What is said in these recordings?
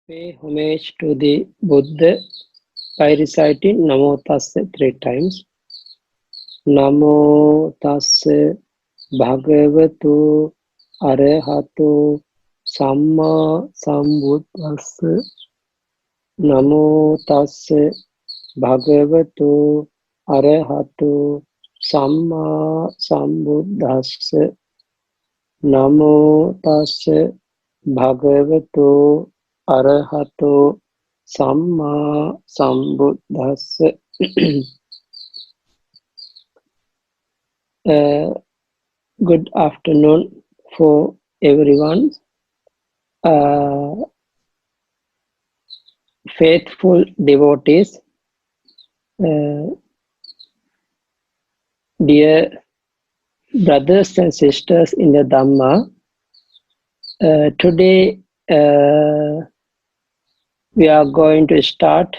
Pay homage to the Buddha by reciting Namo Tassa 3 times. Namo Tassa Bhagavato Arahato Samma Sambuddhassa. Namo Tassa Bhagavato Arahato Samma Sambuddhassa. Namo Tassa Bhagavato Arahato Samma Sambuddhassa. Good afternoon for everyone. Faithful devotees, dear brothers and sisters in the Dhamma, today we are going to start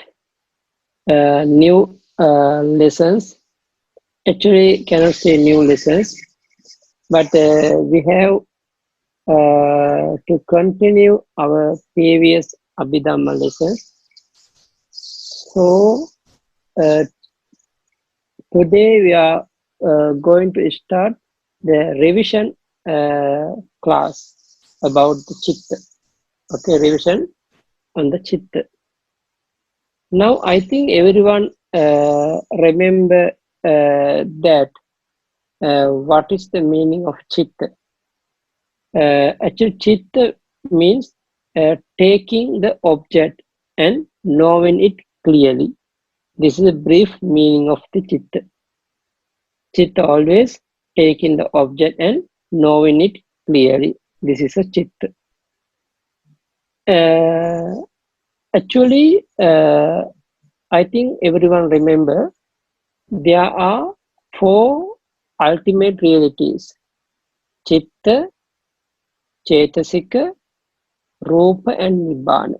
new lessons. Actually, cannot say new lessons, but we have to continue our previous Abhidhamma lessons. So today we are going to start the revision class about the Chitta. Okay, revision on the Chitta. Now I think everyone remember that what is the meaning of Chitta. Actually, Chitta means taking the object and knowing it clearly. This is a brief meaning of the Chitta. Chitta always taking the object and knowing it clearly. This is a Chitta. Actually, I think everyone remember there are 4 ultimate realities: Chitta, Cetasika, Rupa, and Nibbana.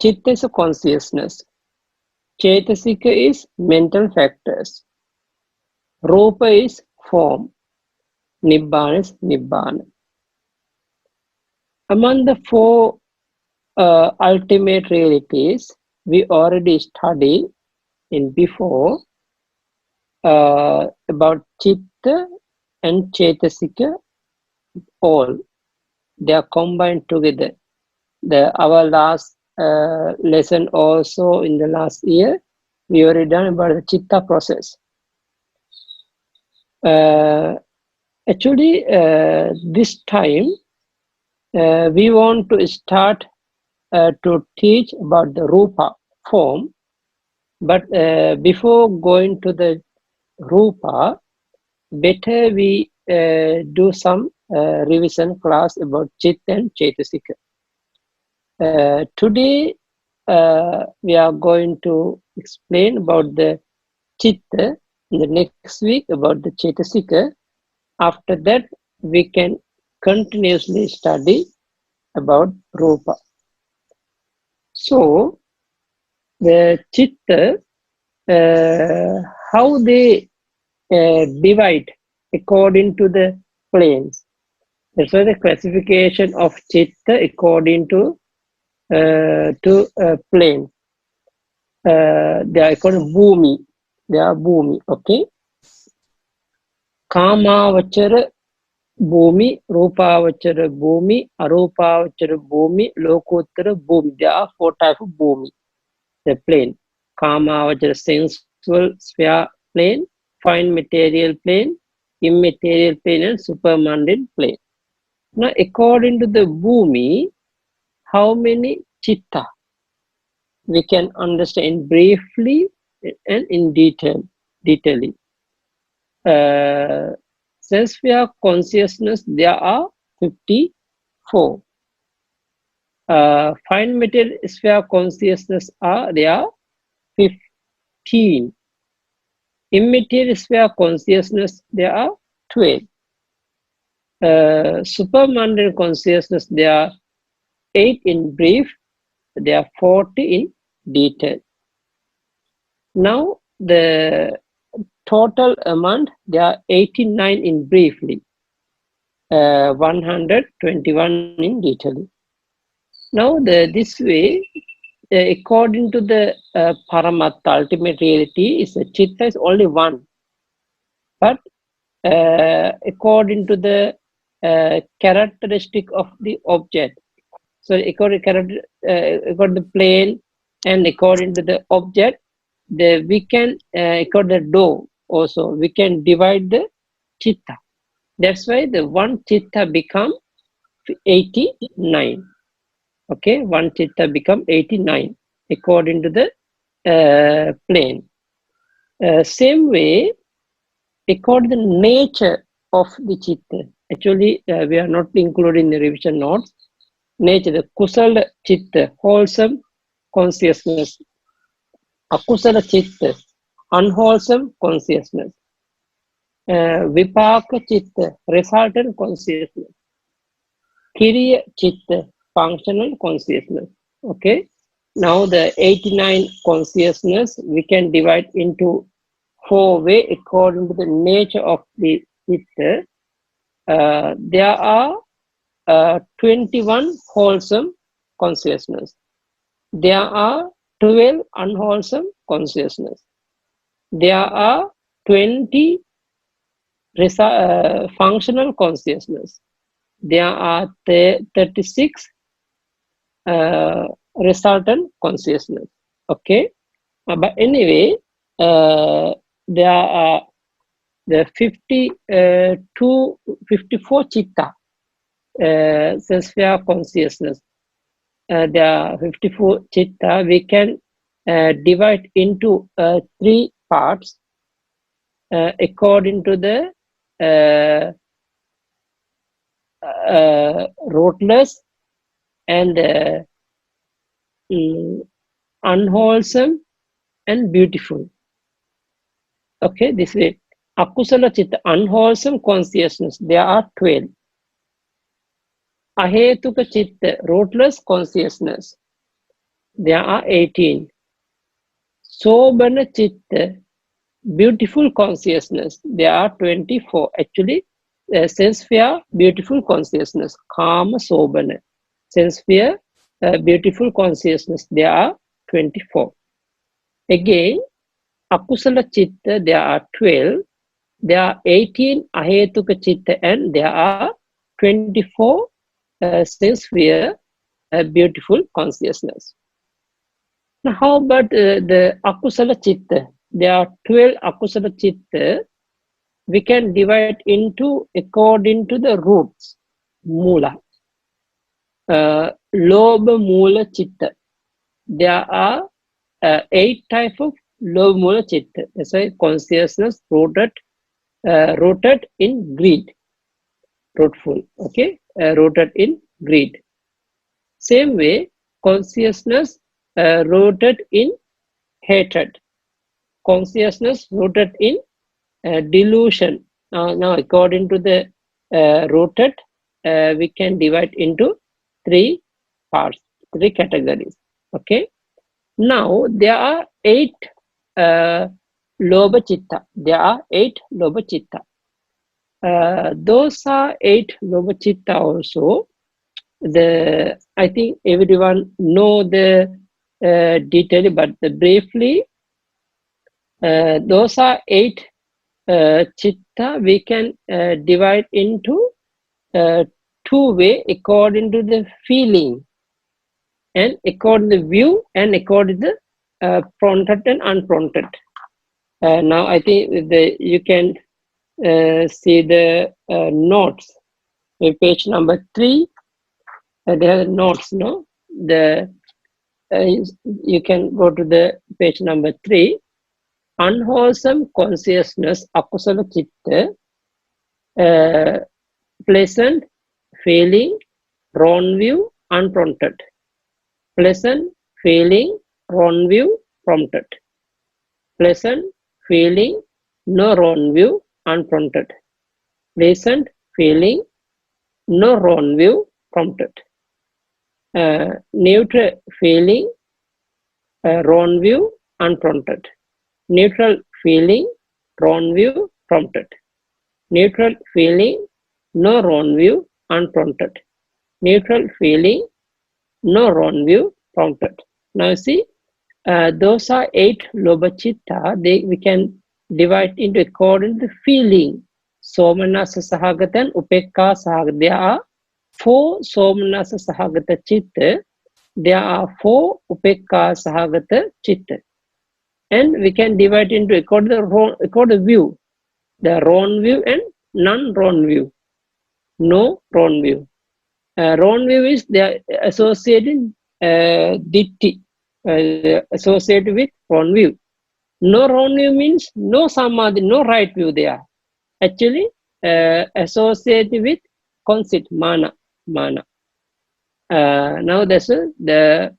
Chitta is a consciousness. Cetasika is mental factors. Rupa is form. Nibbana is Nibbana. Among the 4 ultimate realities, we already studied in before about Chitta and Cetasika. All they are combined together. Our last lesson also in the last year, we already done about the Chitta process. Actually, this time we want to start to teach about the Rupa form, but before going to the Rupa, better we do some revision class about Chitta and Cetasika. Today we are going to explain about the Chitta, in the next week about the Cetasika. After that, we can continuously study about Rupa. So, the Chitta, how they divide according to the planes. That's why the classification of Chitta according to plane. They are called Bhumi. They are Bhumi. Okay. Kamavachara Bhumi, Rupavachara Bhumi, Arupavachara Bhumi, Lokottara Bhumi. There are 4 types of Bhumi. The plane. Kamavachara sensual sphere plane, fine material plane, immaterial plane, and supermundane plane. Now, according to the Bhumi, how many Chitta? We can understand briefly and in detailing. Since we have consciousness, there are 54. Fine material sphere consciousness there are 15. Immaterial sphere consciousness, there are 12. Supermundane consciousness, there are 8 in brief, there are 40 in detail. Now, the total amount, there are 89 in briefly, 121 in detail. Now, this way, according to the Paramatta, ultimate reality, is Chitta is only one. But according to the characteristic of the object, so according to the plane and according to the object, we can according to the door also we can divide the chitta. That's why the one chitta become 89. Okay, one chitta become 89 according to the plane. Same way, according to the nature of the chitta. Actually, we are not including the revision notes. Nature, the kusala chitta, wholesome consciousness. Akusala chitta, unwholesome consciousness. Vipaka chitta, resultant consciousness. Kiriya chitta, functional consciousness. Okay. Now the 89 consciousness we can divide into 4 ways according to the nature of the chitta. There are 21 wholesome consciousness. There are 12 unwholesome consciousness. There are 20 functional consciousness. There are 36 resultant consciousness. Okay, but anyway, there are the 54 chitta, sphere consciousness. There are 54 chitta. We can divide into 3 parts according to the rootless and unwholesome and beautiful. Okay, this way. Akusala chitta, unwholesome consciousness, there are 12. Ahetuka chitta, rootless consciousness, there are 18. Sobana chitta, beautiful consciousness, there are 24. Actually, sense sphere, beautiful consciousness, kama sobana. Sense sphere, beautiful consciousness, there are 24. Again, akusala chitta, there are 12. There are 18 ahetuka chitta and there are 24 sense sphere, beautiful consciousness. Now, how about the akusala chitta? There are 12 akusala chitta. We can divide into according to the roots. Mula. Lobha mula chitta. There are 8 types of lobha mula chitta. That's why consciousness rooted in greed. Rootful. Okay, rooted in greed. Same way, consciousness rooted in hatred. Consciousness rooted in delusion. Now, according to the rooted, we can divide into 3 parts, 3 categories. Okay. Now, there are 8 lobha chitta. There are 8 lobha chitta. Those are 8 lobha chitta also. I think everyone know the detail, but briefly, those are 8 chitta. We can divide into 2 ways according to the feeling and according to the view and according to the prompted and unprompted. Now I think you can see the notes. Page number 3. They have notes, no? You can go to the page number 3. Unwholesome consciousness, akusala chitta, pleasant feeling, wrong view, unprompted. Pleasant feeling, wrong view, prompted. Pleasant feeling, no wrong view, unprompted. Pleasant feeling, no wrong view, prompted. Neutral feeling, wrong view, unprompted. Neutral feeling, wrong view, prompted. Neutral feeling, no wrong view, unprompted. Neutral feeling, no wrong view, prompted. Now see, those are 8 Lobachitta. We can divide into according to feeling. Somanasa Sahagatan, Upekka Sahagata. There are 4 Somanasa Sahagata Chitta. There are 4 Upekka Sahagata Chitta. And we can divide into according to view. The wrong view and non-wrong view. No wrong view. Wrong view is they are associated ditti, associated with wrong view. No wrong view means no samadhi, no right view there. Actually, associated with conceit, mana. Now that's the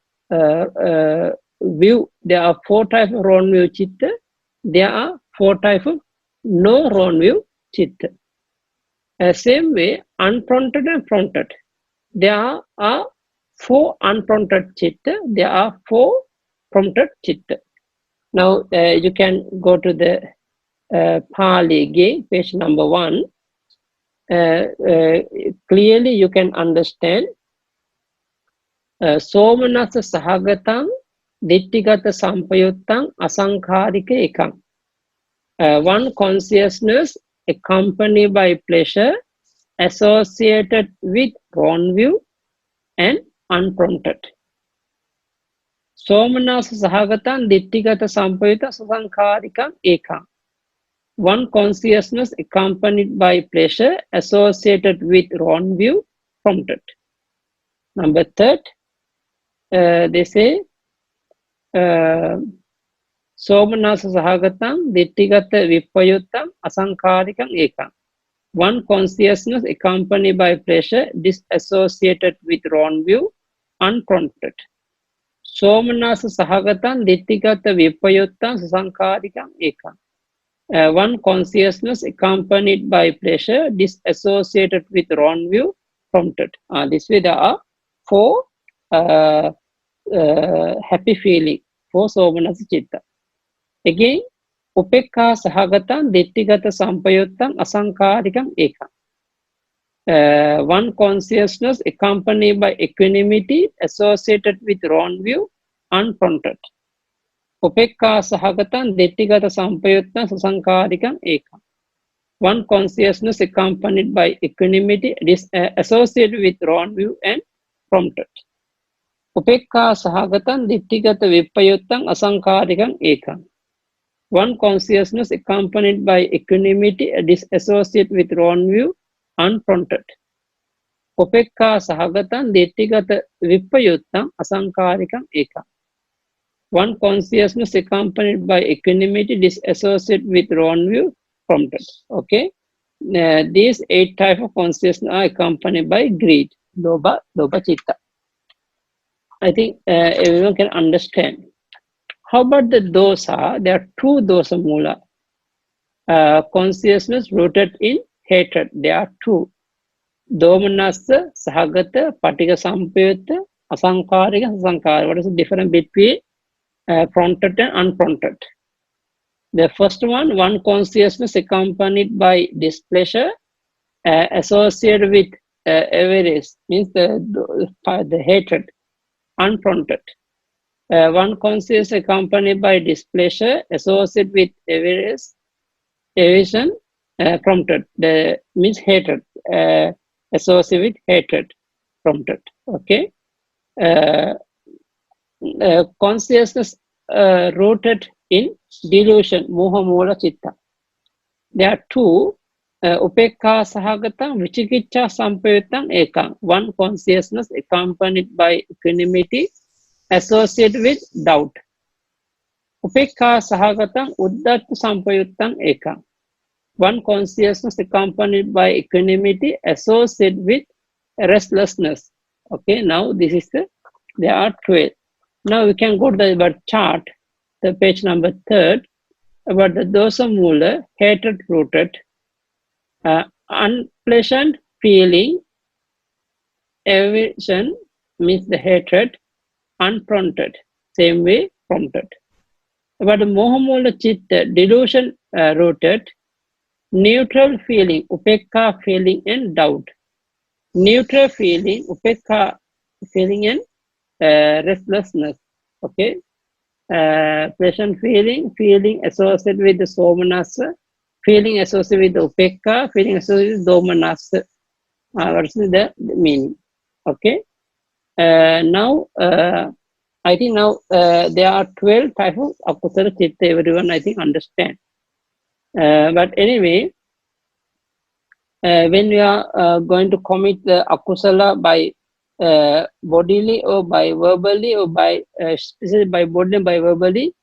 view. There are 4 types of wrong view chitta. There are 4 types of no wrong view chitta. Same way, unprompted and prompted. There are 4 unprompted chitta. There are 4 prompted chitta. Now you can go to the Pali again, page number 1. Clearly you can understand Somanasa Sahagatam Dittigata Sampayuttam Asankharika Ekam. One consciousness accompanied by pleasure associated with wrong view and unprompted. Somanasa Sahagatam Dittigata Sampayutta Sasankharikam Ekam. One consciousness accompanied by pleasure associated with wrong view, prompted. Number 3, they say Somanasa Sahagatam Dittigata Vipayuttam Asankharikam Ekam. One consciousness accompanied by pleasure disassociated with wrong view, unprompted. Somanasa Sahagatam Dittigata Vipayuttam Sasankharikam Ekam. One consciousness accompanied by pleasure disassociated with wrong view, prompted. This way there are 4 happy feeling, 4 Somanasa Chitta. Again, Upekka Sahagatam Dittigata Sampayuttam Asankarikam Ekam. One consciousness accompanied by equanimity associated with wrong view, unprompted. Upekka Sahagatam Dittigata Sampayuttam Sasankarikam Ekam. One consciousness accompanied by equanimity associated with wrong view and prompted. Upekka Sahagatam Dittigata Vipayuttam Asankarikam Ekam. One consciousness accompanied by equanimity disassociated with wrong view, unprompted. Upekka Sahagatam Dittigata Vipayuttam Asankarikam Ekam. One consciousness accompanied by equanimity disassociated with wrong view, prompted. Okay. These 8 types of consciousness are accompanied by greed, Lobha Chitta. I think everyone can understand. How about the dosa? There are 2 dosa mula. Consciousness rooted in hatred. There are 2. Domanasa, Sahagata, Patika Sampayutta, Asankarika, Sasankara. What is the difference between prompted and unprompted? The first one consciousness accompanied by displeasure associated with avarice, means the hatred, unprompted. One consciousness accompanied by displeasure associated with avarice, aversion, prompted. The means hatred, associated with hatred, prompted. Okay. Consciousness rooted in delusion, moha mula chitta. There are 2. Upekka Sahagatam Vichikicha Sampayuttam Ekam. One consciousness accompanied by equanimity associated with doubt. Upekka Sahagatam Uddatta Sampayuttam Ekam. One consciousness accompanied by equanimity associated with restlessness. Okay, now there are 12. Now we can go to the chart, the page number 3, about the dosa mula, hatred rooted, unpleasant feeling, aversion means the hatred, unprompted, same way prompted. About the mohamula chitta, delusion rooted, neutral feeling, upekka feeling and doubt. Neutral feeling, upekka feeling and restlessness. Okay, pleasant feeling associated with the somanasa, feeling associated with the upekka, feeling associated with domanasa. What is the meaning? Okay. Now, I think now there are 12 type of akusala chitta. Everyone, I think, understand. But anyway, when we are going to commit the akusala by bodily or by verbally or by especially by bodily and by verbally,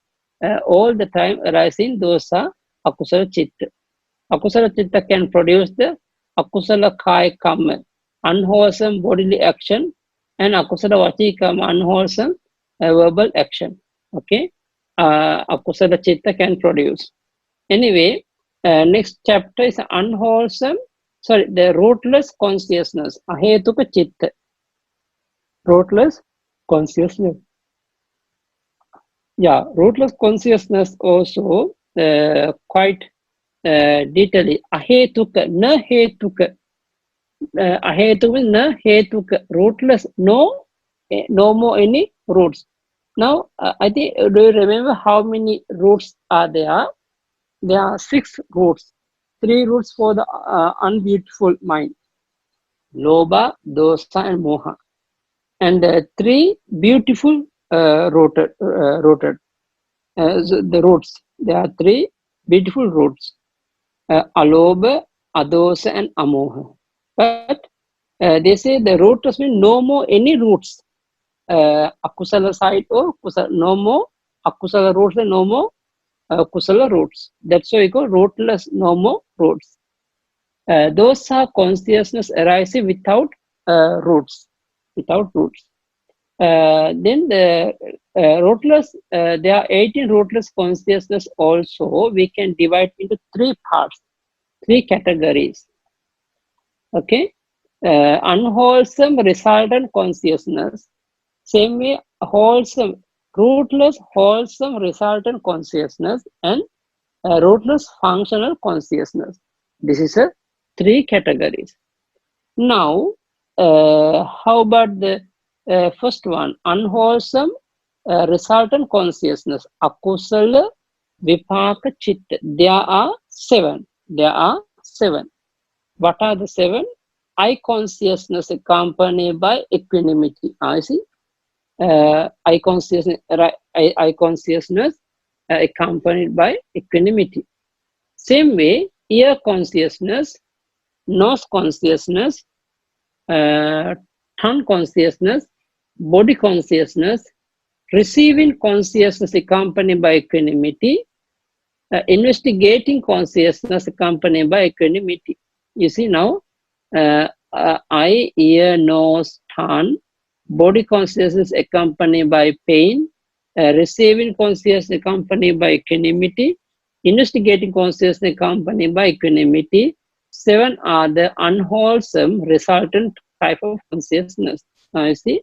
all the time arising those are akusala chitta. Akusala chitta can produce the akusala kaya karma, unwholesome bodily action, and akusala vachi karma, unwholesome verbal action. Okay, akusala chitta can produce. Anyway, next chapter is unwholesome. Sorry, the rootless consciousness. Ahetuka chitta. Rootless consciousness. Yeah, rootless consciousness also quite detailed. Ahetuka, na hetuka. Ahetuka, na hetuka. Rootless, no, no more any roots. Now, I think, do you remember how many roots are there? There are 6 roots. 3 roots for the unbeautiful mind. Lobha, dosa, and moha. And 3 beautiful rooted. The roots. There are 3 beautiful roots. Alobha, adosa, and amoha. But they say the root does mean no more any roots. Akusala side or kusala, no more akusala roots and no more kusala roots. That's why we call rootless, no more roots. Those are consciousness arising without roots. Without roots. Then the rootless, there are 18 rootless consciousness also. We can divide into 3 parts, 3 categories. Okay, unwholesome resultant consciousness. Same way, wholesome, rootless, wholesome resultant consciousness, and rootless functional consciousness. This is a 3 categories. Now, how about the first one? Unwholesome resultant consciousness. Akusala vipaka chitta. There are 7. There are 7. What are the 7? I consciousness accompanied by equanimity. I see. I consciousness accompanied by equanimity. Same way, ear consciousness, nose consciousness, tongue consciousness, body consciousness, receiving consciousness accompanied by equanimity, investigating consciousness accompanied by equanimity. You see now, eye, ear, nose, tongue, body consciousness accompanied by pain, receiving consciousness accompanied by equanimity, investigating consciousness accompanied by equanimity. 7 are the unwholesome resultant type of consciousness. Now you see,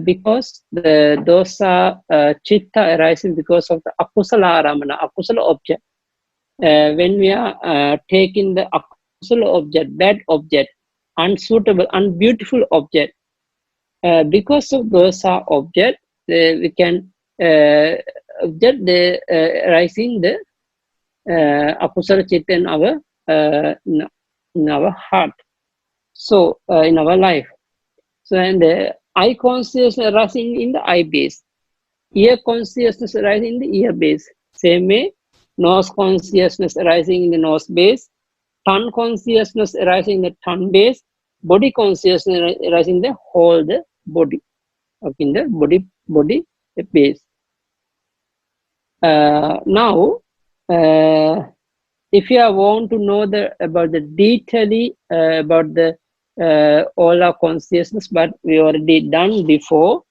because the dosa chitta arising because of the akusala aramana, akusala object. When we are taking the akusala object, bad object, unsuitable, unbeautiful object, because of dosa object, we can object the rising the akusala chitta in our heart. So in our life. So and the eye consciousness arising in the eye base, ear consciousness arising in the ear base. Same way, nose consciousness arising in the nose base, tongue consciousness arising in the tongue base, body consciousness arising in the whole the body, okay, in the body base. Now, if you want to know about the detail about the all our consciousness, but we already done before,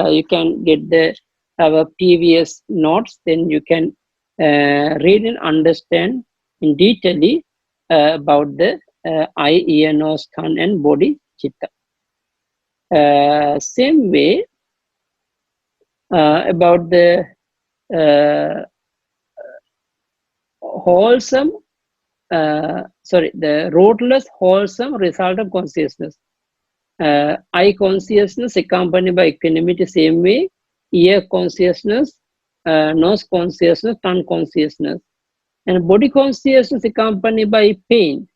you can get our previous notes, then you can read and understand in detail about the eye, ear, nose, tongue, and body chitta. Same way about the wholesome, the rootless, wholesome resultant consciousness. Eye consciousness accompanied by equanimity, same way. Ear consciousness, nose consciousness, tongue consciousness. And body consciousness accompanied by pain.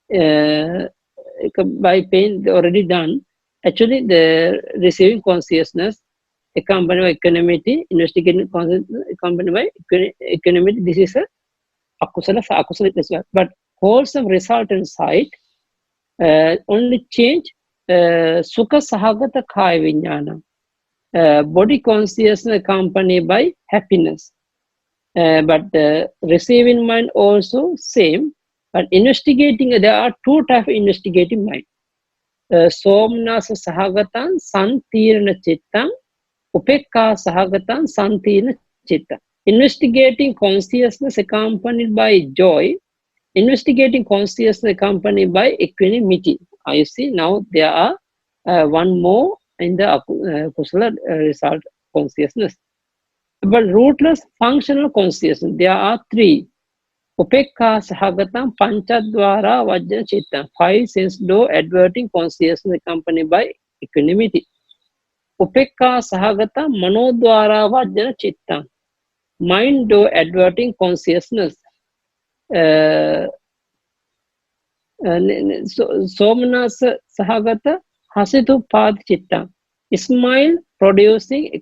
By pain already done. Actually, the receiving consciousness accompanied by equanimity, investigating consciousness accompanied by equanimity. This is a akusala as well. But wholesome resultant side only change sukha sahagata kaya vijnana. Body consciousness accompanied by happiness. But the receiving mind also same. But investigating, there are two types of investigating mind. Somnasa sahagatan santirna chittam, upekka sahagatan santirna chittam. Investigating consciousness accompanied by joy, investigating consciousness accompanied by equanimity. You see, now there are one more in the kusala result consciousness. But rootless functional consciousness, there are three. Upekka sahagatam panchadvara vajjana chitta. Five sense door adverting consciousness accompanied by equanimity. Upekka sahagata manodvara vajjana chitta. Mind door adverting consciousness. Somnasa sahagata hasitu pad chitta. Smile producing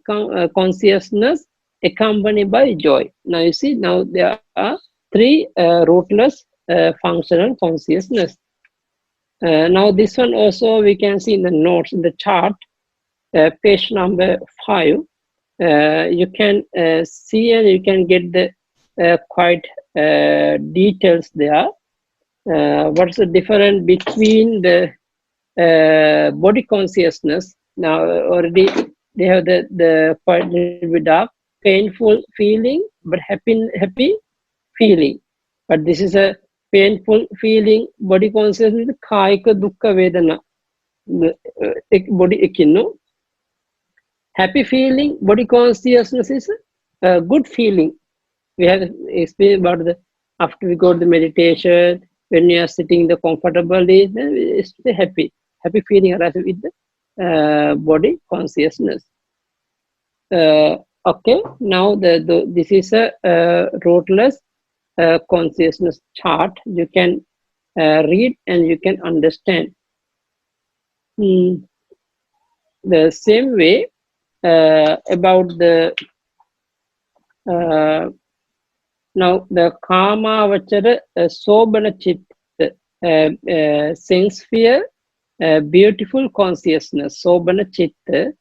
consciousness accompanied by joy. Now you see, now there are three rootless functional consciousness. Now this one also we can see in the notes in the chart, page number 5. You can see and you can get the quite details there. What's the difference between the body consciousness? Now already they have the quite little bit of painful feeling, but happy feeling. But this is a painful feeling. Body consciousness is kaika dukkha vedana. Body ekinno. Happy feeling. Body consciousness is a good feeling. We have explained about the after we go to the meditation, when you are sitting the comfortably, then it's happy feeling arises with the body consciousness. Okay, now this is a rootless consciousness chart. You can read and you can understand. The same way about the now the kama vachara sobana chitta sense sphere beautiful consciousness sobana chitta.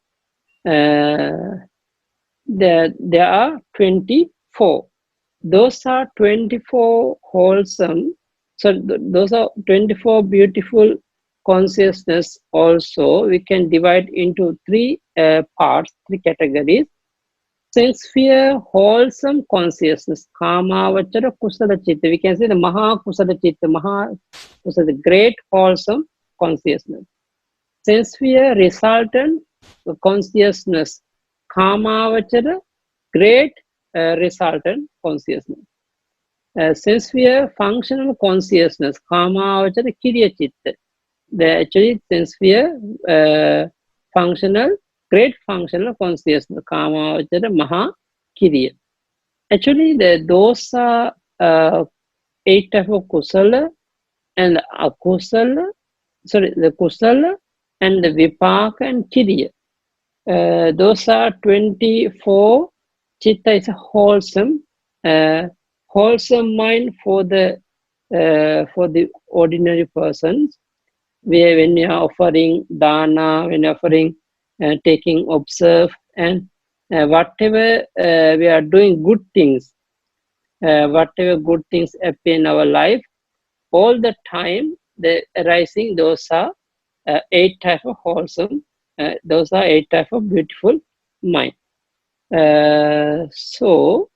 There are 24. Those are 24 wholesome. So those are 24 beautiful consciousness. Also, we can divide into three parts, three categories. Sense sphere, wholesome consciousness, kama vachara kusala chitta. We can say the maha kusala chitta, maha kusala, the great wholesome consciousness. Sense sphere, resultant consciousness, kama vachara, great resultant consciousness. Sense sphere, functional consciousness, kama vachara kiriya chitta. The actually sense sphere, functional, great functional consciousness, kama vachara maha kiriya. Actually, those are 8 types of kusala and akusala. Sorry, the kusala and the vipaka and kiriya. Those are 24. Chitta is a wholesome mind for the ordinary persons. When you are offering dana, when you are offering taking, observe, and whatever we are doing good things, whatever good things appear in our life, all the time the arising, those are 8 types of wholesome. Those are 8 types of beautiful mind. So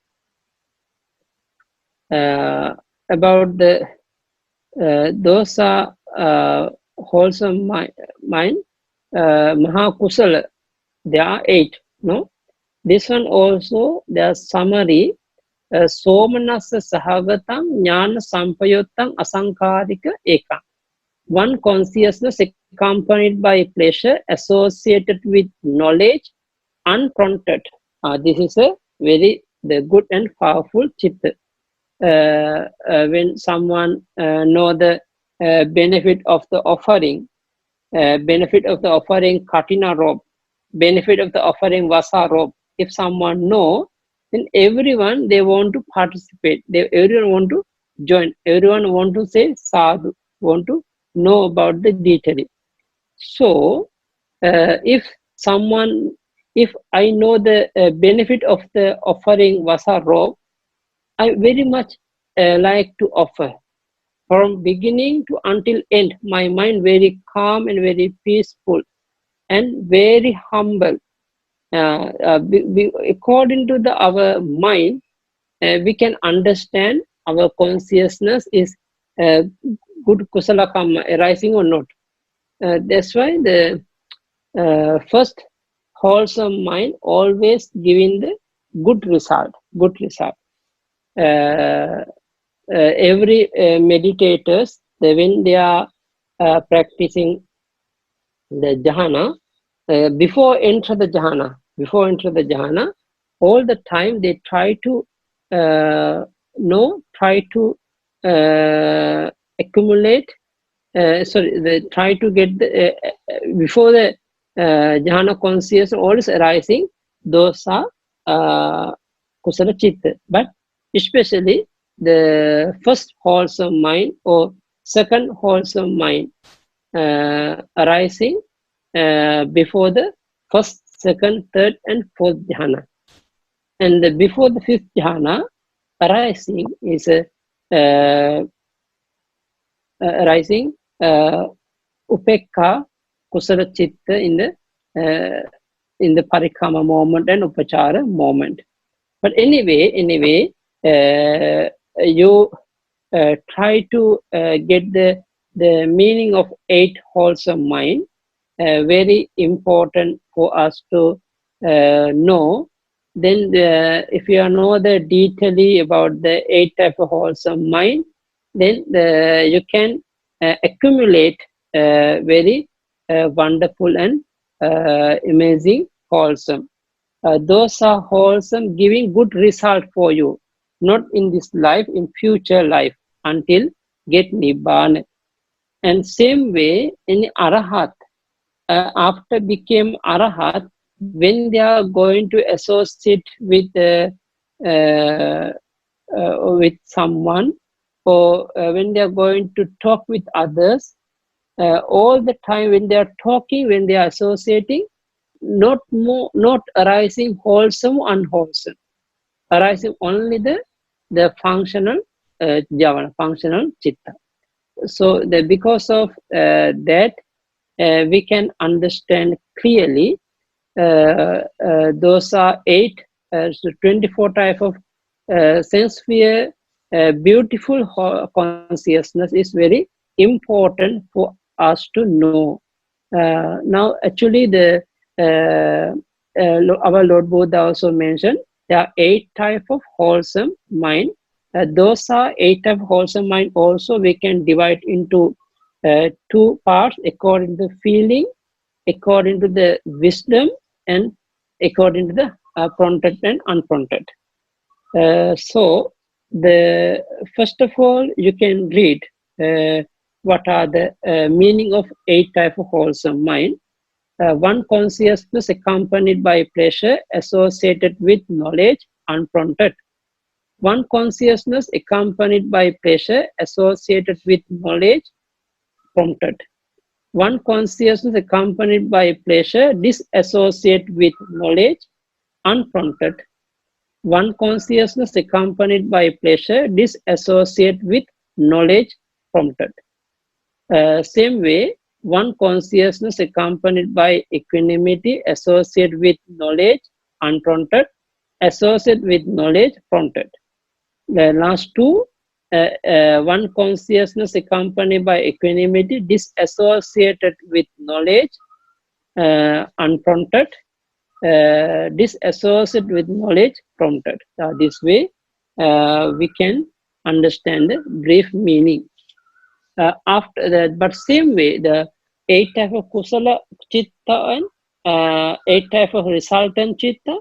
about the those are wholesome mind, maha kusala, there are 8. No, this one also their summary. Somanasa sahagatam jnana sampayottam asankarika ekam. One consciousness accompanied by pleasure associated with knowledge unprompted. This is a very the good and powerful chitta. When someone know the benefit of the offering, benefit of the offering katina robe, benefit of the offering vasa robe. If someone know, then everyone they want to participate. Everyone want to join. Everyone want to say sadhu, want to know about the detailing. So, if someone, if I know the benefit of the offering vasa robe, I very much like to offer from beginning to until end. My mind very calm and very peaceful and very humble. According to our mind, we can understand our consciousness is uh, good kusala karma arising or not. That's why the first wholesome mind always giving the good result. Good result. Uh, every meditators, when they are practicing the jhana, before enter the jhana, all the time they try to try to accumulate. Sorry, they try to get the before the jhana consciousness always arising. Those are kusala chitta, but especially the first wholesome mind or second wholesome mind arising before the first, second, third, and fourth jhana. And before the fifth jhana arising is arising upekka kusala chitta in the parikama moment and upachara moment. But anyway, you try to get the meaning of eight wholesome mind. Very important for us to know. Then if you know the detail about the eight type of wholesome mind, then you can accumulate very wonderful and amazing wholesome. Those are wholesome, giving good result for you, not in this life, in future life, until get nibbana. And same way in arahat, after became arahat, when they are going to associate with someone, or when they are going to talk with others, all the time when they are talking, when they are associating, not arising wholesome, unwholesome, arising only the functional javana, functional chitta. So because of that, we can understand clearly. Those are 24 type of sense sphere. Beautiful consciousness is very important for us to know. Now, actually, our Lord Buddha also mentioned there are 8 type of wholesome mind. Those are 8 type of wholesome mind. Also, we can divide into 2 parts according to the feeling, according to the wisdom, and according to the prompted and unprompted. So, the first of all, you can read what are the meaning of 8 type of wholesome mind. One consciousness accompanied by pleasure associated with knowledge unprompted. One consciousness accompanied by pleasure associated with knowledge prompted. One consciousness accompanied by pleasure disassociate with knowledge unprompted. One consciousness accompanied by pleasure disassociate with knowledge prompted. Same way, one consciousness accompanied by equanimity associate with knowledge unprompted, associate with knowledge prompted. The last two, one consciousness accompanied by equanimity disassociated with knowledge unprompted, disassociated with knowledge prompted. This way we can understand the brief meaning. After that, but same way, the 8 type of kusala chitta and 8 type of resultant chitta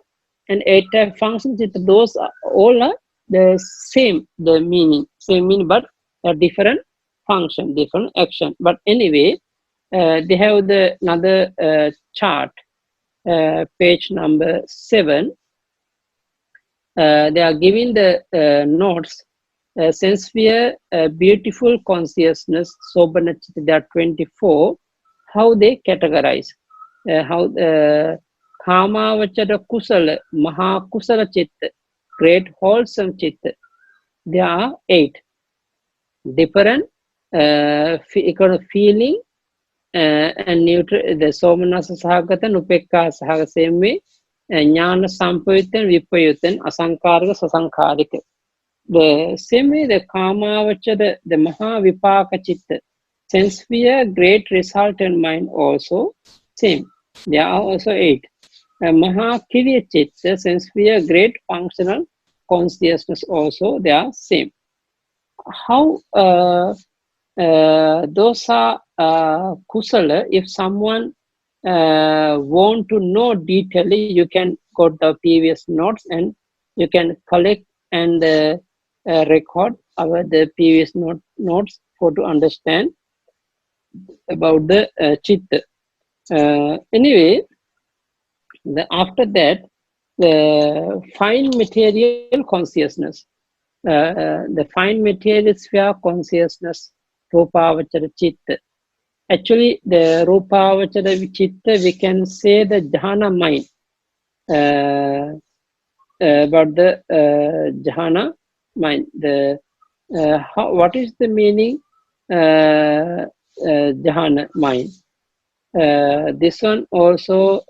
and 8 type function chitta, those are all are the same, the meaning, same meaning, but a different function, different action. But anyway, they have the another chart, page number 7. They are giving the notes. Sense sphere, beautiful consciousness, sobana chitta, there are 24. How they categorize? How Kamavachara kusala, maha kusala chitta, great wholesome chitta. There are 8 different feeling and neutral. The somanasa sahagata, nupekka sahaga, same way. Jnana sampayutan, vipayutan, asankarika, sasankarika. The same way, the Kamavachara, the Maha Vipaka Chitta, sense sphere, great resultant mind also same. There are also 8. Maha Kiriya Chitta, sense sphere, great functional consciousness also they are same. How those are kusala? If someone want to know detailedly, you can go to the previous notes and you can collect and record the previous notes for to understand about the chitta. Anyway, after that, the fine material consciousness, the fine material sphere consciousness, Rupavachara chitta. Actually, the Rupavachara chitta, we can say the jhana mind. About the jhana mind. The what is the meaning? Jhana mind. This one also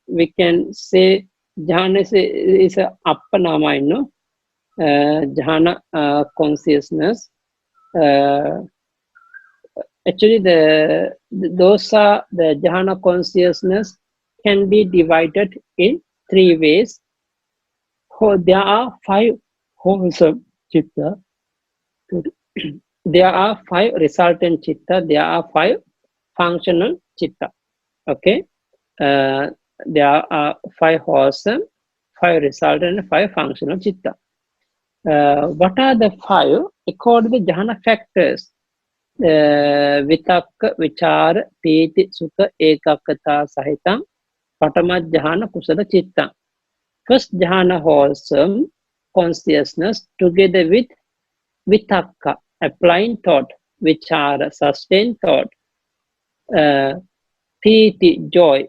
we can say jhana is a appana mind, no? Jhana consciousness. Actually, those are the jhana consciousness can be divided in 3 ways. There are 5 wholesome chitta. There are 5 resultant chitta. There are 5 functional chitta. Okay. There are 5 wholesome, 5 resultant, and 5 functional chitta. What are the 5? According to the jhana factors, vitakka, vichara, piti, sukha, ekaggata sahitam, patama jhana kusala chitta. First jhana wholesome consciousness together with vitakka, applying thought, vichara, sustained thought, piti, joy,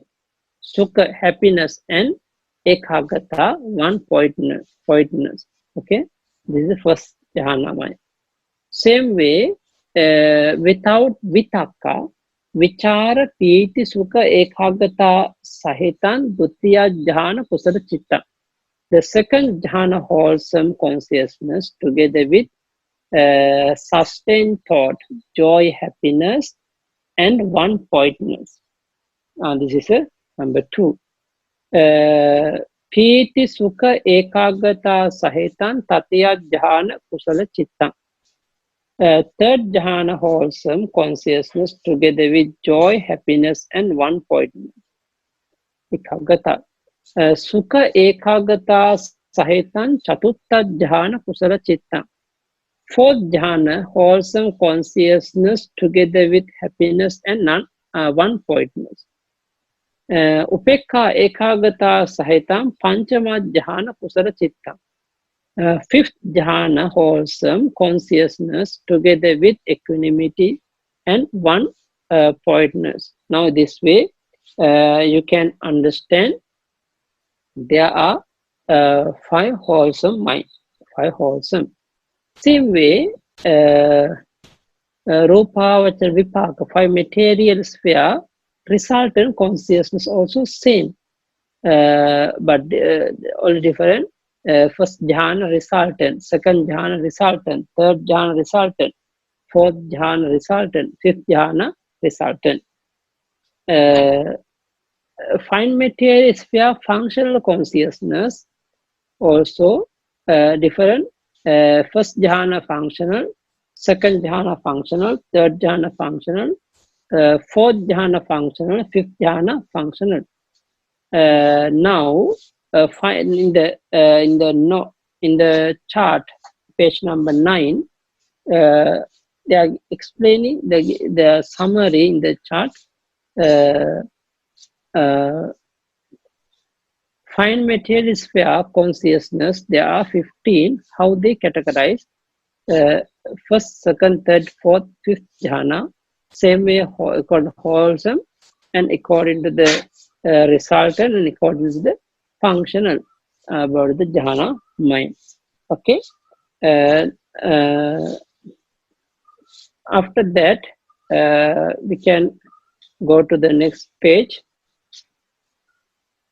sukha, happiness, and ekaggata, one pointness. Okay, this is the first jhana mind. Same way, without vitakka, vichara, piti, sukha, ekaggata sahitan, dutiya jhana kusala chitta. The second jhana wholesome consciousness together with sustained thought, joy, happiness, and one pointness. This is number 2. Piti sukha ekaggata sahitan tatya jhana kusala chitta. Third jhana wholesome consciousness together with joy, happiness, and one pointness. Ekaggata. Sukha ekaggata sahitan chatutta jhana kusala chitta. Fourth jhana, wholesome consciousness together with happiness and one pointness. Upekka ekaggata sahitam panchama jhana kusala chitta. Fifth jhana, wholesome consciousness together with equanimity and one pointness. Now this way you can understand there are 5 wholesome minds, 5 wholesome. Same way, Rupavachara Vipaka, 5 material sphere, resultant consciousness also same, but all different. First jhana resultant, second jhana resultant, third jhana resultant, fourth jhana resultant, fifth jhana resultant. Fine material sphere functional consciousness also different. First jhana functional, second jhana functional, third jhana functional, fourth jhana functional, fifth jhana functional. Now, find in the chart, page number 9, they are explaining the summary in the chart. Fine material sphere consciousness, there are 15. How they categorize? First, second, third, fourth, fifth jhana, same way called wholesome, and according to the resultant and according to the functional about the jhana mind. Okay. After that, we can go to the next page.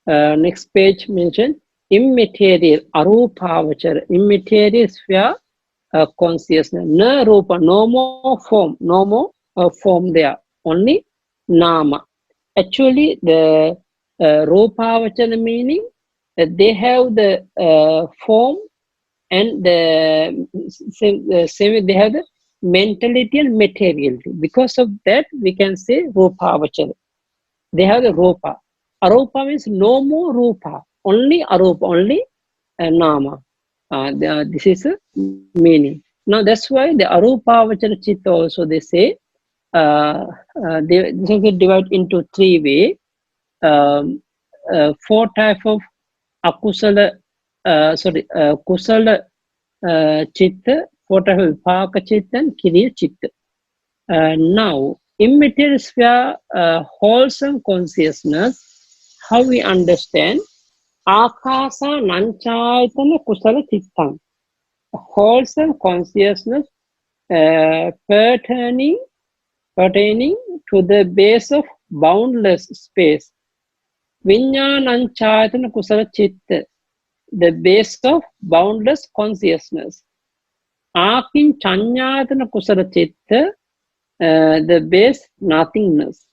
Next page mentioned immaterial, arupavachara, immaterial sphere consciousness. No rupa, no more form, no more form there, only nama. Actually, the rupavachara meaning they have the form and the same, they have the mentality and materiality. Because of that, we can say rupavachara. They have the rupa. Arupa means no more rupa, only arupa, only nama. This is a meaning. Now that's why the arupavachara chitta also they say this is divided into 3 ways. 4 type of akusala, kusala chitta, 4 type of vipaka chitta and kiriya chitta. Now, immaterial sphere, wholesome consciousness, how we understand akasa nanchayatana kusala chittam, wholesome consciousness pertaining to the base of boundless space. Vijnananchayatana kusala chitta, the base of boundless consciousness. Akin chanyatana kusala chitta, the base nothingness.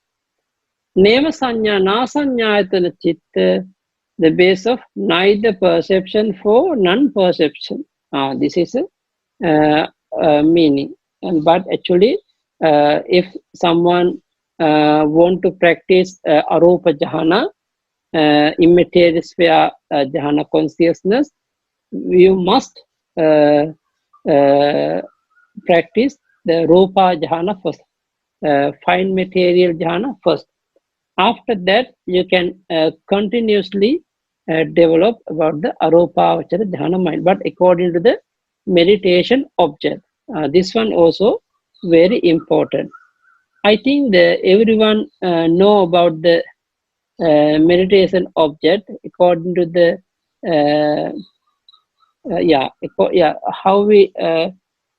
Nema sanya nasanyayatana chitta, the base of neither perception for non-perception. This is a meaning. But actually, if someone want to practice arupa jhana, immaterial sphere jhana consciousness, you must practice the rupa jhana first, fine material jhana first. After that, you can continuously develop about the arupavachara dhyana mind, but according to the meditation object. This one also very important. I think everyone know about the meditation object according to the how we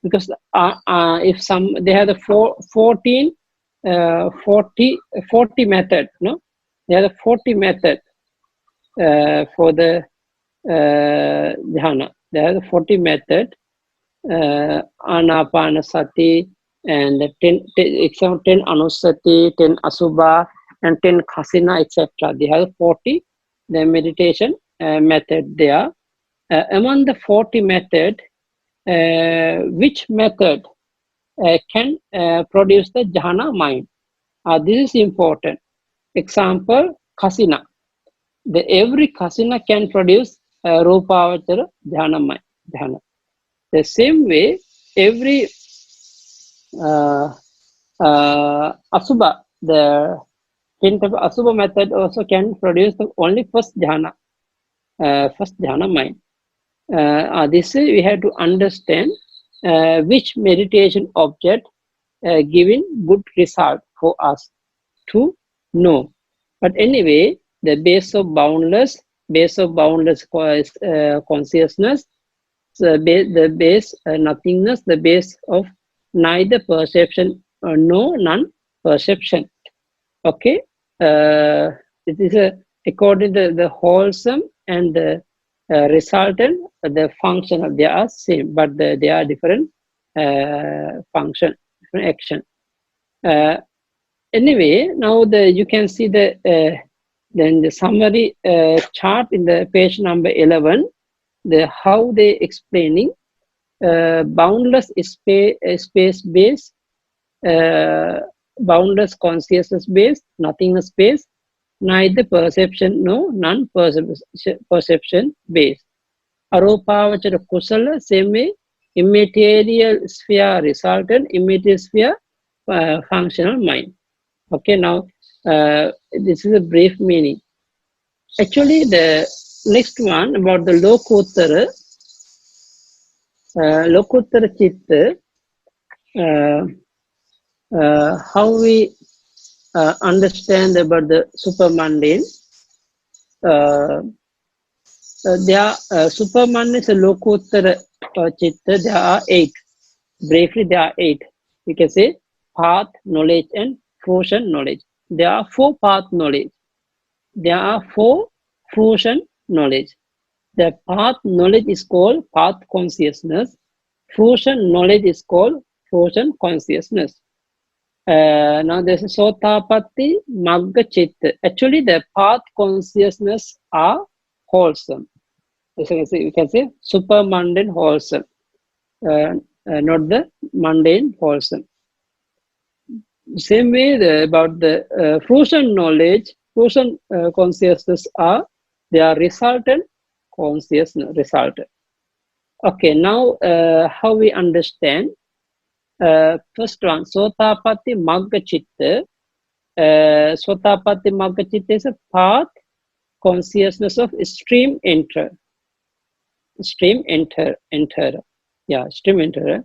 because if some they have the 40 method, no, they have the 40 method for the dhyana. They have the 40 method, anapanasati, and 10 anusati, 10 asubha, and 10 khasina, etc. They have 40 the meditation method there. Among the 40 method, which method can produce the jhana mind? This is important. Example, khasina. Every khasina can produce rupavachara dhyana mind. Dhyana. The same way, every asubha, the 10th of asubha method also can produce the only first jhana mind. This we have to understand which meditation object giving good result for us to know. But anyway, the base of boundless consciousness, the base nothingness, the base of neither perception or no non-perception. Okay, it is according to the wholesome and the resultant, the functional, they are same, but they are different function, different action. Anyway, now you can see then the summary chart in the page number 11. How they explaining boundless space-based, boundless consciousness-based, nothingness based, neither perception nor non-perception based. Arupavachara kusala, same way, immaterial sphere resultant, immaterial sphere functional mind. Okay, now this is a brief meaning. Actually, the next one about the Lokottara, Lokottara Chitta, how we understand about the supermundane. There superman is a Lokottara Chitta. There are 8. Briefly, there are 8. We can say path, knowledge, and fruition knowledge. There are 4 path knowledge. There are 4 fruition knowledge. The path knowledge is called path consciousness. Fruition knowledge is called fruition consciousness. Now this is Sotapatti, Magga Chitta. Actually, the path consciousness are wholesome. You can say super mundane wholesome, not the mundane wholesome. Same way about the fruition knowledge, fruition consciousness they are resultant consciousness resultant. Okay, now how we understand? First one, Sotapatti Magga Chitta. Sotapatti Magga Chitta is a path consciousness of stream enter. Stream enter. Yeah, stream enter.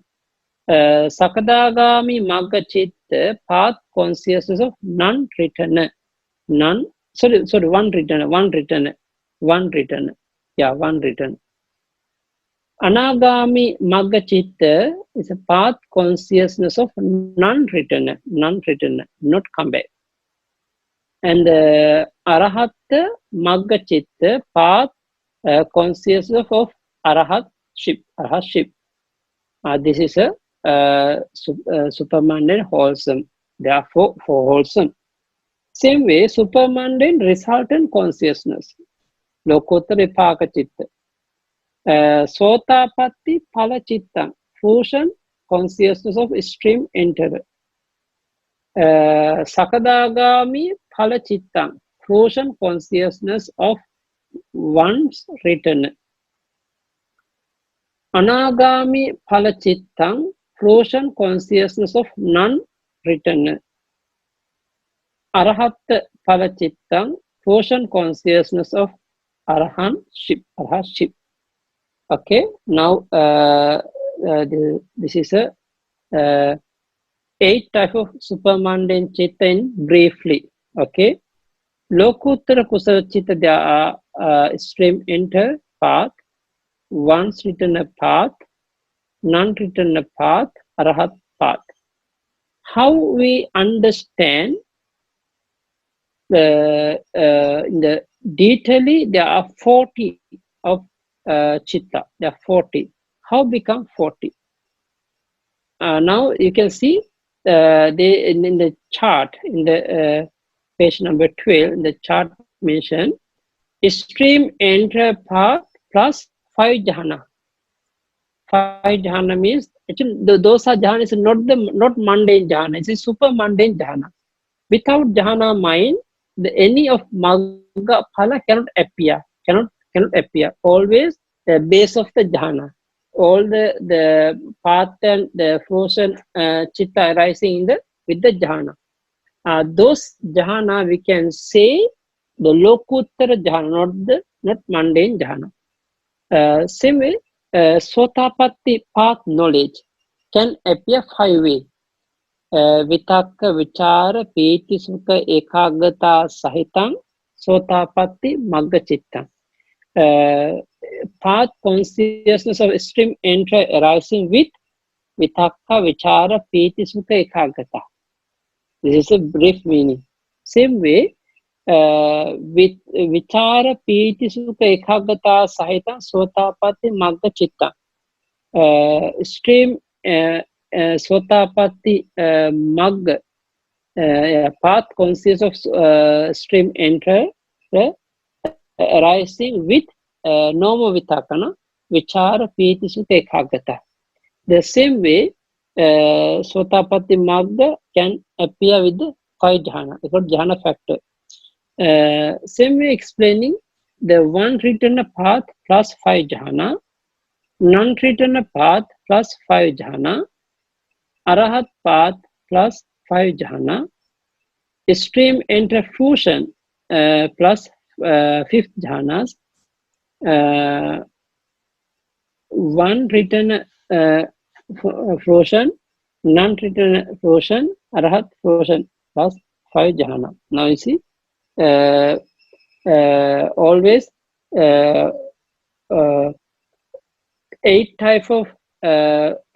Sakadagami Magga Chitta, path consciousness of non-returner. One returner. Yeah, one return. Anagami Magga Chitta is a path consciousness of non-returner, not come back. And Arahatta Magga Chitta, path consciousness of Arahatship. This is a supermundane wholesome. Therefore, for wholesome. Same way, supermundane resultant consciousness. Lokottara Vipaka Chitta. Sotapatti Phala Chitta. Fruition consciousness of stream enter. Sakadagami Phala Chitta. Fruition consciousness of one's return. Anagami Phala Chitta. Fruition consciousness of non-returner. Arahatta Phala Chitta. Fruition consciousness of Arahatship. Okay, now this is a 8 type of supermundane chitta in briefly. Okay, Lokuttara Kusala Chitta, there are stream enter path, once written a path, none written a path, Arahat path. How we understand in the detailing, there are 40 of chitta. There are 40. How become 40? Now you can see they in the chart in the page number 12 in the chart mentioned stream enter path plus 5 jhana. 5 jhana means actually the dosa jhana is not mundane jhana. It is super mundane jhana. Without jhana mind, any of magga phala cannot appear. Cannot appear. Always the base of the jhana. All the path and the frozen chitta arising with the jhana. Those jhana we can say the lokuttara jhana, not mundane jhana. Same way, Sotapatti path knowledge can appear 5 ways. Vitakka, vichara, piti, sukha, ekagata, sahitang, Sotapatti, magga chitta. Path consciousness of stream enter arising with vitakka, vichara, piti, sukha, ekagata. This is a brief meaning. Same way, with vichara, piti, sukha, ekagata, sahitang, Sotapatti, magga chitta. Stream Sotapatti magga path consists of stream enter arising with norma vitakana vichara piti sukha ekagata. The same way, Sotapatti Magga can appear with the 5 jhana, it's called jhana factor. Same way explaining the one written path plus 5 jhana, non-written path plus 5 jhana, Arahat path plus 5 jhana, stream enter fusion plus 5th jhanas, one written frozen, non-written frozen, Arahat frozen plus 5 jhana. Now you see, always 8 type of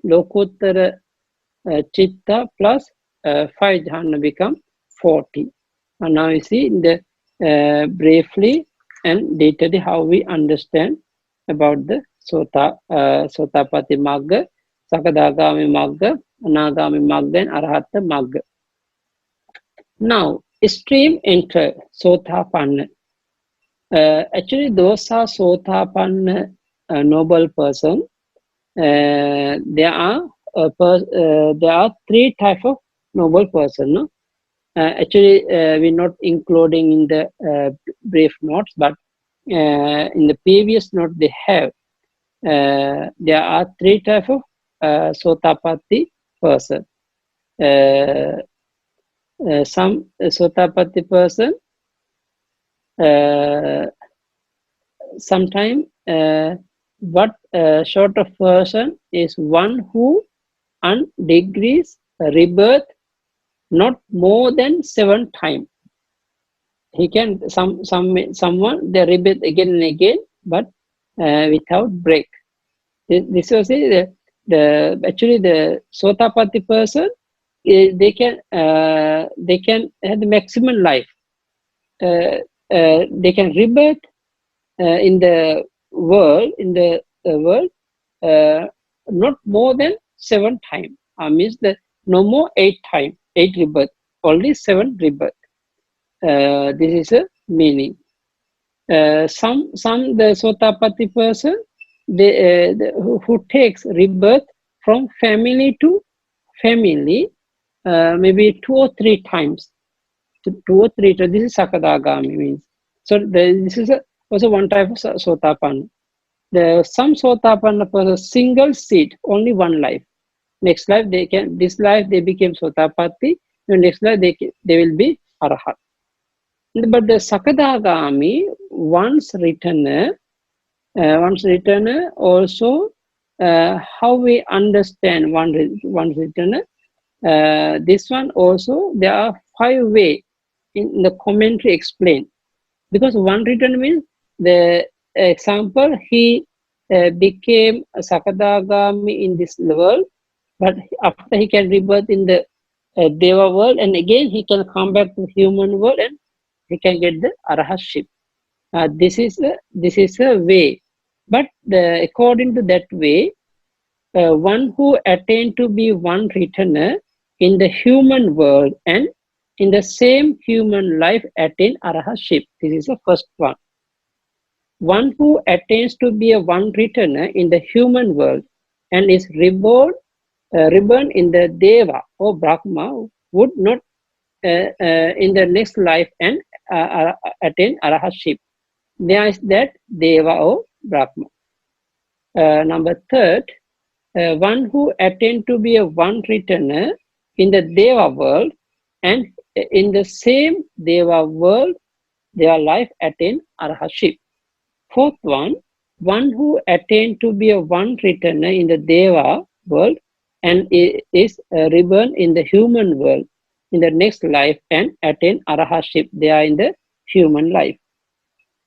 Lokuttara Chitta plus 5 jhana become 40. And now you see in the briefly and detailedly how we understand about the Sotapatti Magga, Sakadagami Magga, Anagami Magga, and Arahata Magga. Now, stream enter Sotapanna. Actually, those are Sotapanna noble person. There are 3 type of noble person. No? Actually, we're not including in the brief notes, but in the previous note they have. There are 3 type of Sotapatti person. Some Sotapatti person sometime what sort of person is one who degrees rebirth not more than 7 times. He can someone they rebirth again and again, but without break. This was the actually the Sotapatti person. They can have the maximum life. They can rebirth in the world not more than 7 times. Means that no more 8 times, 8 rebirth, only 7 rebirth. This is a meaning. Some the Sotapatti person who takes rebirth from family to family, maybe 2 or 3 times. 2 or 3 times. This is Sakadagami means. So this is also one type of Sotapanna. Some Sotapanna person single seed, only one life. Next life this life they became Sotapatti. The next life they will be Arahat. But the Sakadagami once written also how we understand once written. This one also there are 5 ways in the commentary explained. Because one written means the example he became a Sakadagami in this world, but after he can rebirth in the Deva world, and again he can come back to human world and he can get the Arahatship. This is a way, but according to that way, one who attained to be one returner in the human world and in the same human life attain Arahatship. This is the first one. One who attains to be a one returner in the human world and is reborn in the Deva or Brahma would not in the next life and attain Arahatship. There is that Deva or Brahma. Number 3, one who attained to be a one returner in the Deva world and in the same Deva world, their life attain Arahatship. 4th one who attained to be a one returner in the Deva world and is reborn in the human world in the next life and attain Arahatship. They are in the human life.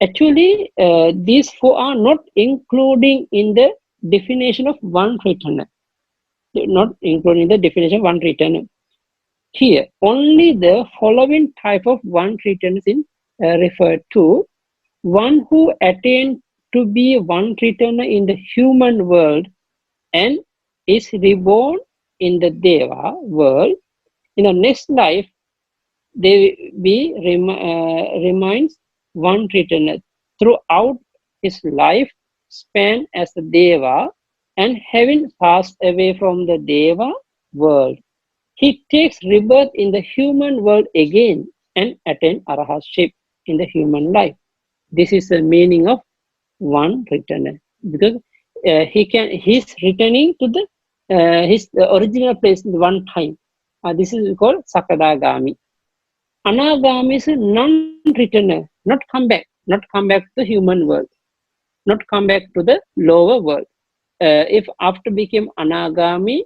Actually, these 4 are not including in the definition of one returner. Not including the definition of one returner. Here, only the following type of one returner is referred to. One who attained to be one returner in the human world and is reborn in the Deva world. In the next life, they remains one returner throughout his life span as a Deva and having passed away from the Deva world, he takes rebirth in the human world again and attains arhatship in the human life. This is the meaning of one returner, because he's returning to the his original place one time. This is called Sakadagami. Anagami is a non-returner, not come back to the human world, not come back to the lower world. If after became Anagami,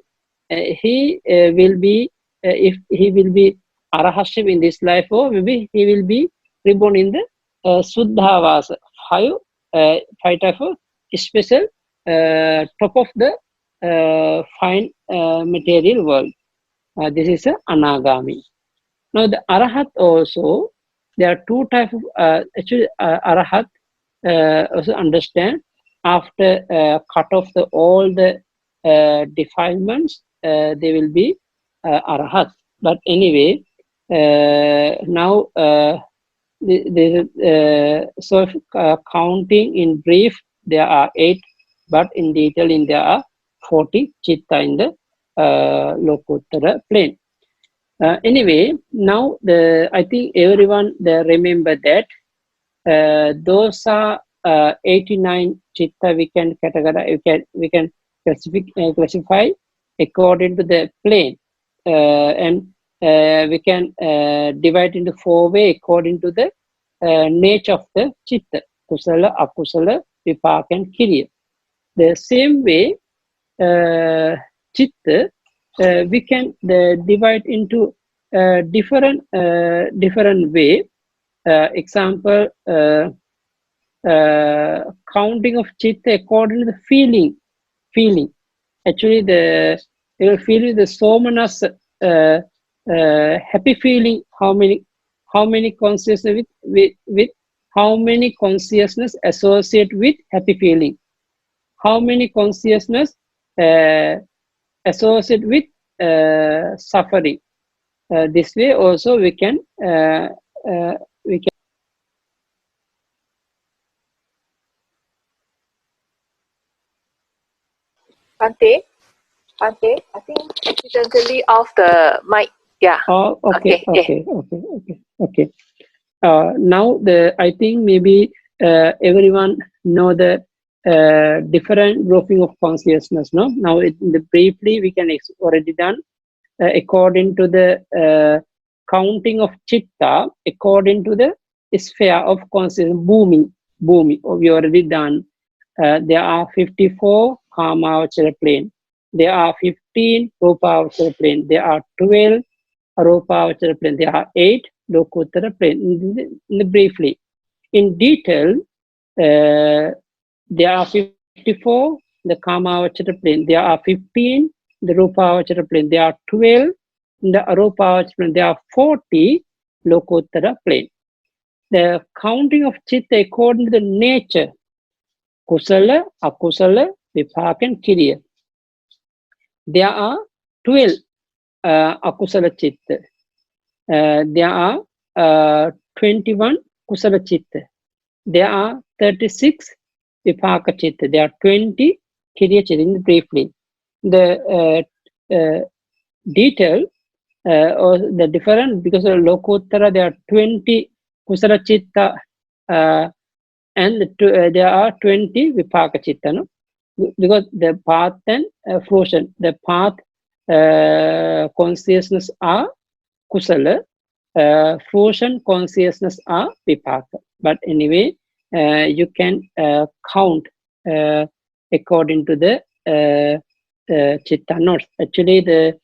he will be if he will be Arahashim in this life, or maybe he will be reborn in the Suddhavasa, five type of special top of the fine material world. This is a Anagami. Now the Arahat also, there are two types of actually Arahat also understand after cut off all the defilements, they will be Arahat. But anyway, now so counting in brief, there are 8, but in detail there are 40 chitta in the Lokuttara plane. Anyway, now I think everyone remember that those are 89 chitta we can categorize, we can classify according to the plane, and we can divide into 4 ways according to the nature of the chitta: kusala, akusala, vipaka, and kiriya. The same way, chitta we can divide into different way. Example, counting of chitta according to the feeling. Actually, you will feel the somanas, happy feeling. How many consciousness with how many consciousness associate with happy feeling? How many consciousness associate with suffering? This way also we can Bhante, I think accidentally off the mic. Yeah. Oh, okay. Now I think maybe everyone know the different grouping of consciousness. No, now briefly we can already done according to the counting of chitta, according to the sphere of consciousness. Bhumi, we already done. There are 54 Kamavachara plane. There are 15 Rupavachara plane. There are 12 Arupavachara plane. There are 8 Lokuttara plane. Briefly, in detail, there are 54 the Kamavachara plane. There are 15 the Rupavachara plane. There are 12 in the Arupavachara plane. There are 40 Lokuttara plane. The counting of chitta according to the nature: kusala, akusala, vipaka, and kiriya. There are 12 akusala chitta. There are 21 kusala chitta. There are 36 vipaka chitta. There are 20 kiriya chitta. Briefly, the detail or the different, because of Lokuttara there are 20 kusala chitta and there are 20 vipaka chitta. No? Because the path and fruition, the path consciousness are kusala, fruition consciousness are vipaka. But anyway, you can count according to the chitta notes. Actually,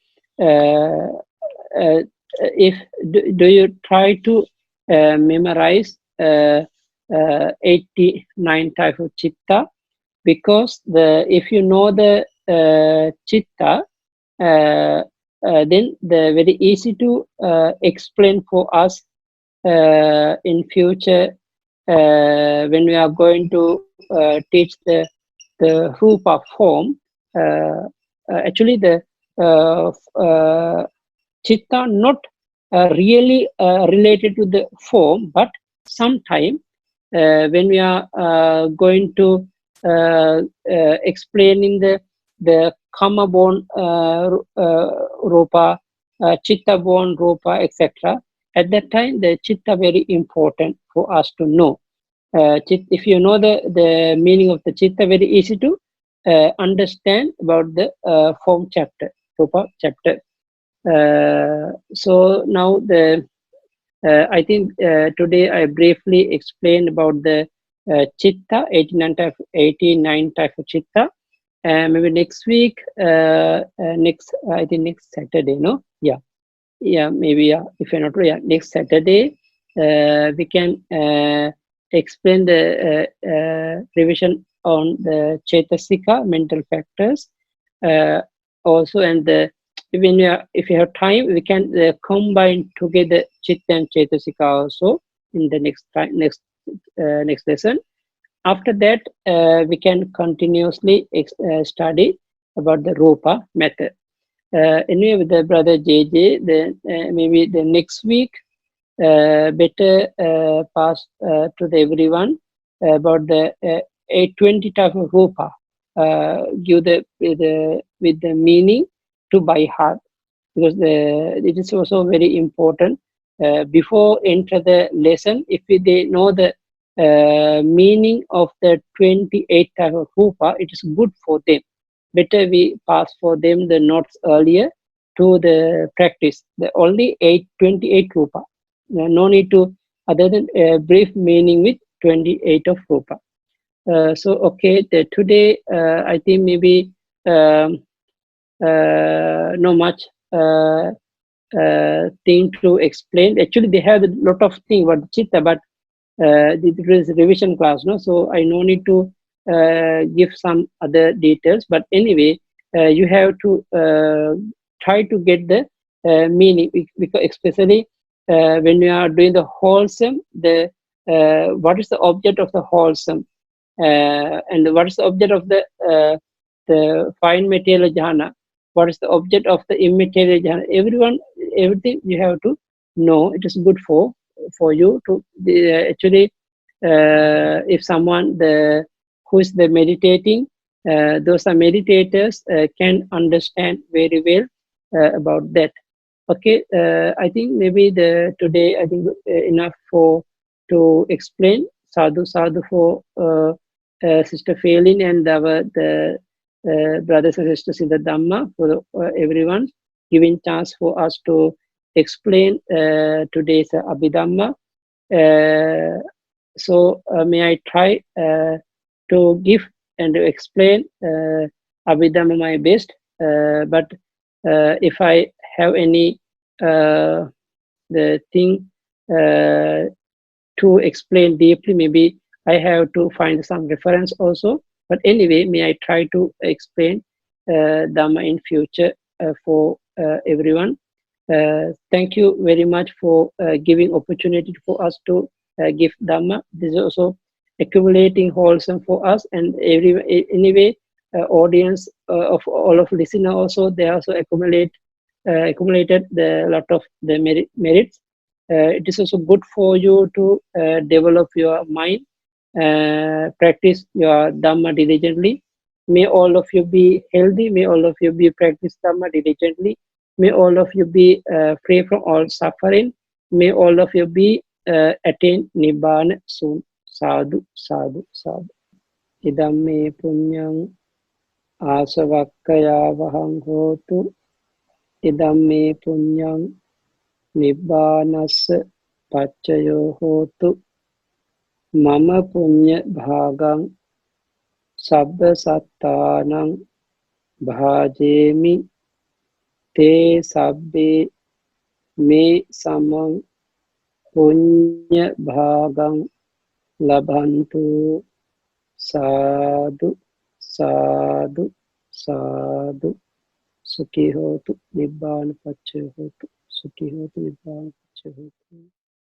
if do you try to memorize 89 type of chitta, because if you know the chitta, then very easy to explain for us in future when we are going to teach the rupa form. Actually, the chitta not really related to the form, but sometime when we are going to explaining the the Kama born Rupa, Chitta born Rupa, etc. At that time, the Chitta very important for us to know. If you know the meaning of the Chitta, very easy to understand about the form chapter, Rupa chapter. So now I think today I briefly explained about the Chitta, 89 type of Chitta. Maybe next week, I think next Saturday, no? Yeah, maybe, yeah, if you're not, yeah, next Saturday, we can explain the revision on the Chetasika, mental factors, also, and when if you have time, we can combine together Chitta and Chetasika also in the next time, next lesson. After that, we can continuously study about the Rupa method. Anyway, with the brother JJ, then maybe the next week, better pass to the everyone about the 820 type of Rupa. Give with the meaning to by heart, because it is also very important. Before enter the lesson, if they know the meaning of the 28 type of Rupa, it is good for them. Better we pass for them the notes earlier to the practice. The only 28 Rupa. No need to other than brief meaning with 28 of Rupa. So okay, today I think maybe no much thing to explain. Actually, they have a lot of thing about Chitta, but it is revision class, no? So I no need to give some other details. But anyway, you have to try to get the meaning, because especially when you are doing the wholesome, what is the object of the wholesome, and what is the object of the fine material jhana? What is the object of the immaterial jhana? Everything you have to know. It is good for you to actually, if someone who is the meditating, those are meditators can understand very well about that. Okay, I think maybe today I think enough to explain. Sadhu for Sister Phelan and the brothers and sisters in the Dhamma, for everyone giving chance for us to explain today's Abhidhamma. So may I try to give and to explain Abhidhamma my best, but if I have any the thing to explain deeply, maybe I have to find some reference also. But anyway, may I try to explain Dhamma in future for everyone. Thank you very much for giving opportunity for us to give Dhamma. This is also accumulating wholesome for us, and anyway, audience of all of listener also, they also accumulated a lot of the merits. It is also good for you to develop your mind, practice your Dhamma diligently. May all of you be healthy. May all of you be practice Dhamma diligently. May all of you be free from all suffering. May all of you be attain Nibbana soon. Sadhu, sadhu, sadhu. Idam me punyam asavakkaya vahang hotu. Idam me punyam Nibbanassa paccayo hotu. Mama punya bhagang sabba sattanang bhajemi te sabbe me samang punya bhagang labhantu. Sadhu, sadhu, sadhu. Sukhi hotu, nibbana paccayo hotu. Sukhi hotu, nibbana paccayo hotu.